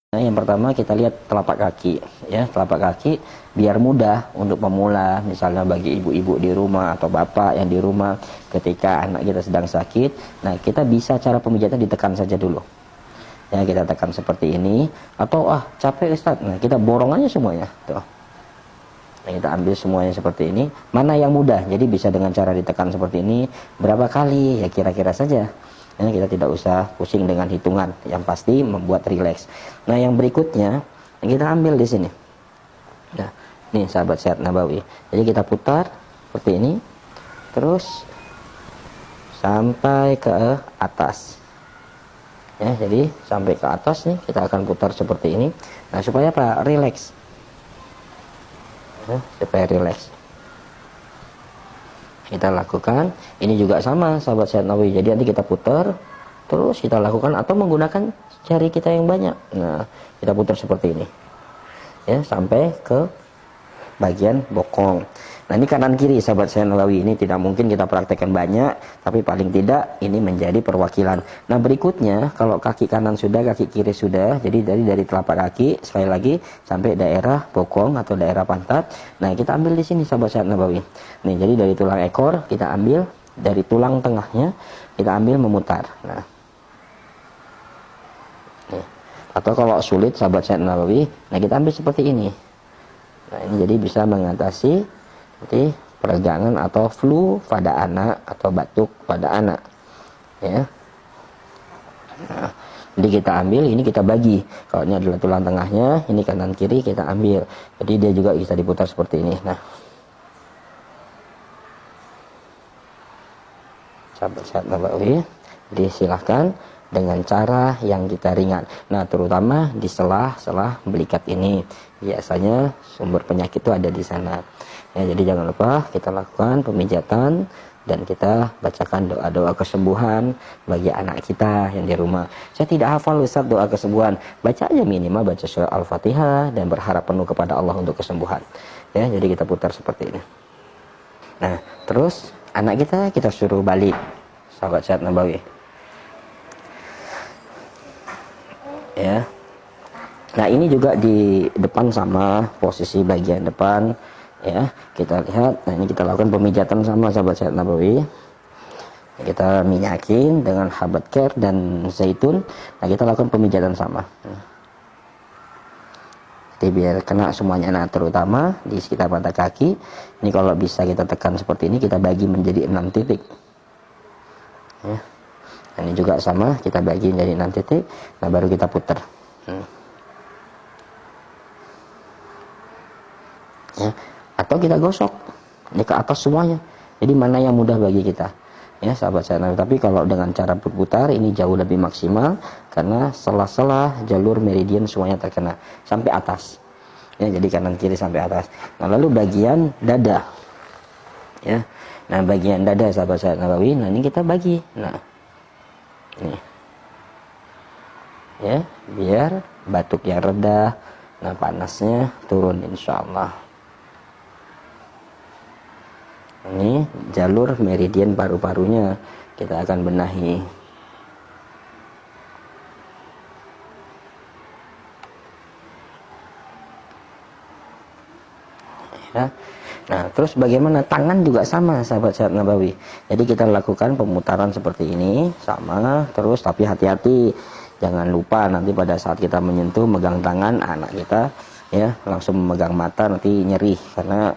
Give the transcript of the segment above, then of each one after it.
Nah, yang pertama kita lihat telapak kaki, ya, telapak kaki biar mudah untuk pemula, misalnya bagi ibu-ibu di rumah atau bapak yang di rumah ketika anak kita sedang sakit. Nah, kita bisa cara pemijatan ditekan saja dulu. Ya, kita tekan seperti ini, atau capek Ustaz. Nah, kita borong aja semuanya, tuh. Nah, kita ambil semuanya seperti ini. Mana yang mudah? Jadi bisa dengan cara ditekan seperti ini. Berapa kali? Ya kira-kira saja. Ya, kita tidak usah pusing dengan hitungan, yang pasti membuat rileks. Nah, yang berikutnya kita ambil di sini. Nah, ini sahabat sehat Nabawi. Jadi kita putar seperti ini, terus sampai ke atas. Ya, jadi sampai ke atas nih kita akan putar seperti ini. Nah, supaya apa? Rileks. Ya, supaya rileks. Kita lakukan ini juga sama sahabat sehat Nabawi. Jadi nanti kita putar terus kita lakukan, atau menggunakan jari kita yang banyak. Nah, kita putar seperti ini ya, sampai ke bagian bokong. Nah, ini kanan kiri sahabat sehat Nabawi. Ini tidak mungkin kita praktekkan banyak, tapi paling tidak ini menjadi perwakilan. Nah, berikutnya kalau kaki kanan sudah, kaki kiri sudah, jadi dari telapak kaki sekali lagi sampai daerah bokong atau daerah pantat. Nah, kita ambil di sini sahabat sehat Nabawi. Nih, jadi dari tulang ekor kita ambil, dari tulang tengahnya kita ambil memutar. Nah, nih. Atau kalau sulit sahabat sehat Nabawi, nah kita ambil seperti ini. Nah, ini jadi bisa mengatasi seperti peregangan atau flu pada anak atau batuk pada anak, ya. Nah, jadi kita ambil, ini kita bagi. Kalau ini adalah tulang tengahnya, ini kanan kiri kita ambil. Jadi dia juga bisa diputar seperti ini. Nah, sahabat sehat Nabawi, disilahkan dengan cara yang kita ringan. Nah, terutama di selah-selah belikat ini, biasanya sumber penyakit itu ada di sana. Ya, jadi jangan lupa kita lakukan pemijatan dan kita bacakan doa-doa kesembuhan bagi anak kita yang di rumah. Saya tidak hafal Ustaz doa kesembuhan. Baca aja, minimal baca surah Al-Fatihah dan berharap penuh kepada Allah untuk kesembuhan. Ya, jadi kita putar seperti ini. Nah, terus anak kita suruh balik, sahabat sehat Nabawi. Ya. Nah, ini juga di depan sama, posisi bagian depan. Ya, kita lihat. Nah, ini kita lakukan pemijatan sama sahabat sehat Nabawi. Kita minyakin dengan habat care dan zaitun. Nah, kita lakukan pemijatan sama. Jadi biar kena semuanya. Nah, terutama di sekitar mata kaki. Ini kalau bisa kita tekan seperti ini, kita bagi menjadi 6 titik. Ya. Nah, ini juga sama, kita bagi menjadi 6 titik. Nah, baru kita putar. Ya. Atau kita gosok ini ke atas semuanya. Jadi mana yang mudah bagi kita, ya sahabat saya. Tapi kalau dengan cara berputar ini jauh lebih maksimal, karena sela-sela jalur meridian semuanya terkena sampai atas. Ya, jadi kanan kiri sampai atas. Nah, lalu bagian dada, ya. Nah, bagian dada sahabat saya Nabawi. Nah, ini kita bagi. Nah, ini, ya, biar batuknya reda. Nah, panasnya turun insya Allah. Ini jalur meridian paru-parunya kita akan benahi. Ya. Nah, terus bagaimana? Tangan juga sama sahabat sehat Nabawi. Jadi kita lakukan pemutaran seperti ini sama terus, tapi hati-hati. Jangan lupa nanti pada saat kita menyentuh megang tangan anak kita, ya, langsung memegang mata nanti nyeri, karena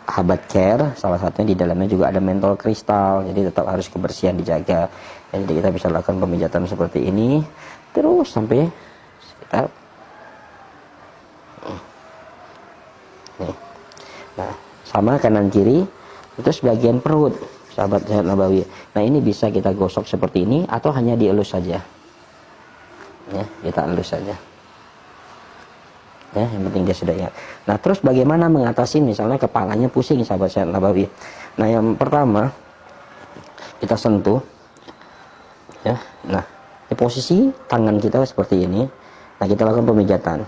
habat care salah satunya di dalamnya juga ada mentol kristal, jadi tetap harus kebersihan dijaga. Ya, jadi kita bisa lakukan pemijatan seperti ini terus sampai sekitar nih. Nah, sama kanan kiri. Terus bagian perut sahabat sehat Nabawi. Nah, ini bisa kita gosok seperti ini atau hanya dielus saja. Ya, kita elus saja. Ya, yang penting dia sudah ingat. Nah, terus bagaimana mengatasi misalnya kepalanya pusing sahabat sehat Nabawi. Nah, yang pertama kita sentuh, ya. Nah, di posisi tangan kita seperti ini. Nah, kita lakukan pemijatan.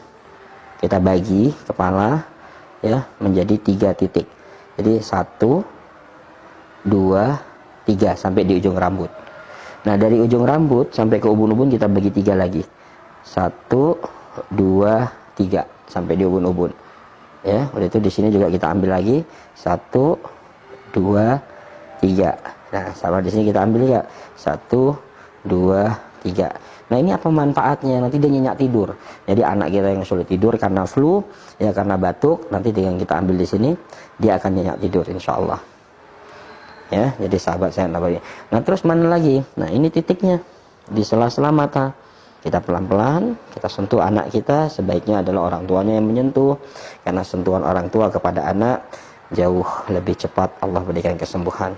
Kita bagi kepala, ya, menjadi 3 titik. Jadi 1, 2, 3 sampai di ujung rambut. Nah, dari ujung rambut sampai ke ubun-ubun kita bagi 3 lagi. 1, 2, 3 sampai di ubun-ubun. Ya, udah itu di sini juga kita ambil lagi 1, 2, 3. Nah, sama di sini kita ambil ya 1, 2, 3. Nah, ini apa manfaatnya? Nanti dia nyenyak tidur. Jadi anak kita yang sulit tidur karena flu, ya karena batuk, nanti dengan kita ambil di sini, dia akan nyenyak tidur insya Allah. Ya, jadi sahabat sehat nabawi. Nah, terus mana lagi? Nah, ini titiknya di sela-sela mata. Kita pelan-pelan, kita sentuh anak kita. Sebaiknya adalah orang tuanya yang menyentuh, karena sentuhan orang tua kepada anak jauh lebih cepat Allah berikan kesembuhan.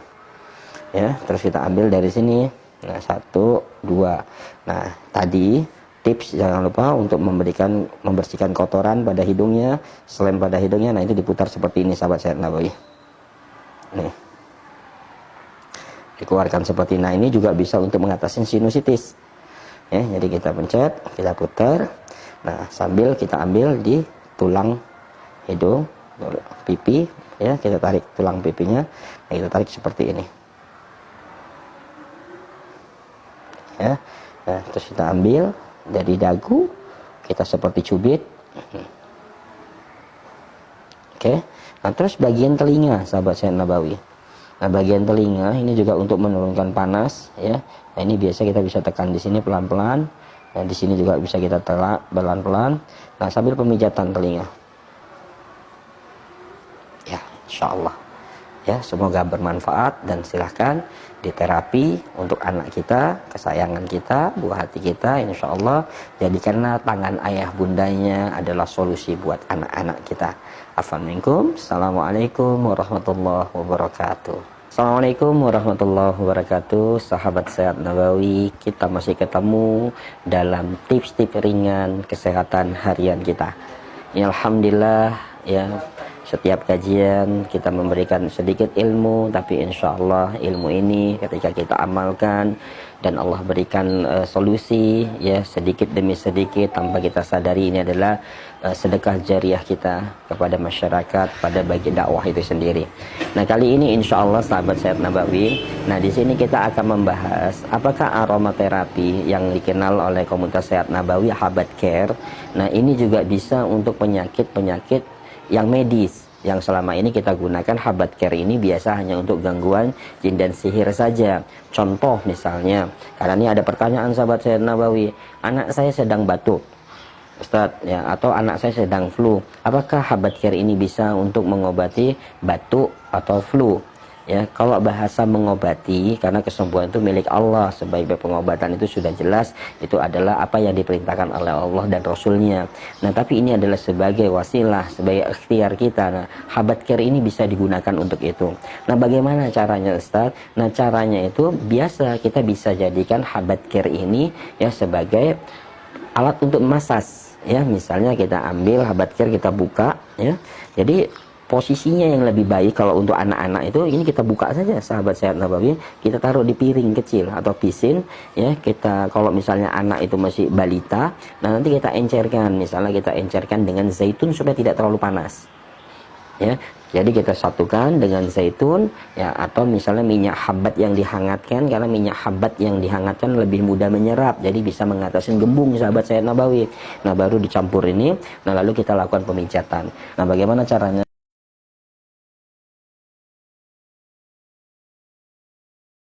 Ya, terus kita ambil dari sini. Nah, 1, 2. Nah, tadi tips jangan lupa untuk membersihkan kotoran pada hidungnya, selain pada hidungnya. Nah, itu diputar seperti ini sahabat sehat nabawi. Nih, dikeluarkan seperti ini. Nah, ini juga bisa untuk mengatasi sinusitis. Ya, jadi kita pencet, kita putar. Nah, sambil kita ambil di tulang hidung, pipi, ya, kita tarik tulang pipinya. Nah, kita tarik seperti ini. Ya, nah, terus kita ambil dari dagu, kita seperti cubit. Oke. Nah, terus bagian telinga sahabat sehat nabawi. Nah, bagian telinga ini juga untuk menurunkan panas, ya. Nah, ini biasa kita bisa tekan di sini pelan-pelan. Nah, di sini juga bisa kita telak pelan-pelan. Nah, sambil pemijatan telinga. Ya, insya Allah. Ya, semoga bermanfaat dan silahkan diterapi untuk anak kita, kesayangan kita, buah hati kita, insya Allah. Jadikanlah tangan ayah bundanya adalah solusi buat anak-anak kita. Assalamualaikum warahmatullahi wabarakatuh. Assalamualaikum warahmatullahi wabarakatuh. Sahabat sehat nabawi, kita masih ketemu dalam tips-tips ringan kesehatan harian kita. Ya, alhamdulillah, ya, setiap kajian kita memberikan sedikit ilmu, tapi insya Allah ilmu ini ketika kita amalkan dan Allah berikan solusi, ya, sedikit demi sedikit tanpa kita sadari, ini adalah sedekah jariah kita kepada masyarakat pada bagi dakwah itu sendiri. Nah, kali ini insya Allah sahabat sehat nabawi, nah di sini kita akan membahas apakah aromaterapi yang dikenal oleh komunitas sehat nabawi Habat Care. Nah, ini juga bisa untuk penyakit-penyakit yang medis, yang selama ini kita gunakan Habat Care ini biasa hanya untuk gangguan jin dan sihir saja. Contoh misalnya, karena ini ada pertanyaan sahabat sehat nabawi, anak saya sedang batuk Ustadz, ya, atau anak saya sedang flu, apakah Habat Care ini bisa untuk mengobati batuk atau flu? Ya, kalau bahasa mengobati, karena kesembuhan itu milik Allah, sebaik-baik pengobatan itu sudah jelas, itu adalah apa yang diperintahkan oleh Allah dan Rasulnya. Nah, tapi ini adalah sebagai wasilah, sebagai ikhtiar kita. Nah, Habat Care ini bisa digunakan untuk itu. Nah, bagaimana caranya Ustaz? Nah, caranya itu biasa kita bisa jadikan Habat Care ini, ya, sebagai alat untuk masas. Ya, misalnya kita ambil Habat Care, kita buka, ya. Jadi posisinya yang lebih baik kalau untuk anak-anak itu, ini kita buka saja sahabat sehat nabawi, kita taruh di piring kecil atau pisin, ya. Kita kalau misalnya anak itu masih balita, nah nanti kita encerkan, misalnya kita encerkan dengan zaitun supaya tidak terlalu panas, ya. Jadi kita satukan dengan zaitun, ya, atau misalnya minyak habat yang dihangatkan, karena minyak habat yang dihangatkan lebih mudah menyerap, jadi bisa mengatasi gembung sahabat sehat nabawi. Nah, baru dicampur ini, nah lalu kita lakukan pemijatan. Nah, bagaimana caranya?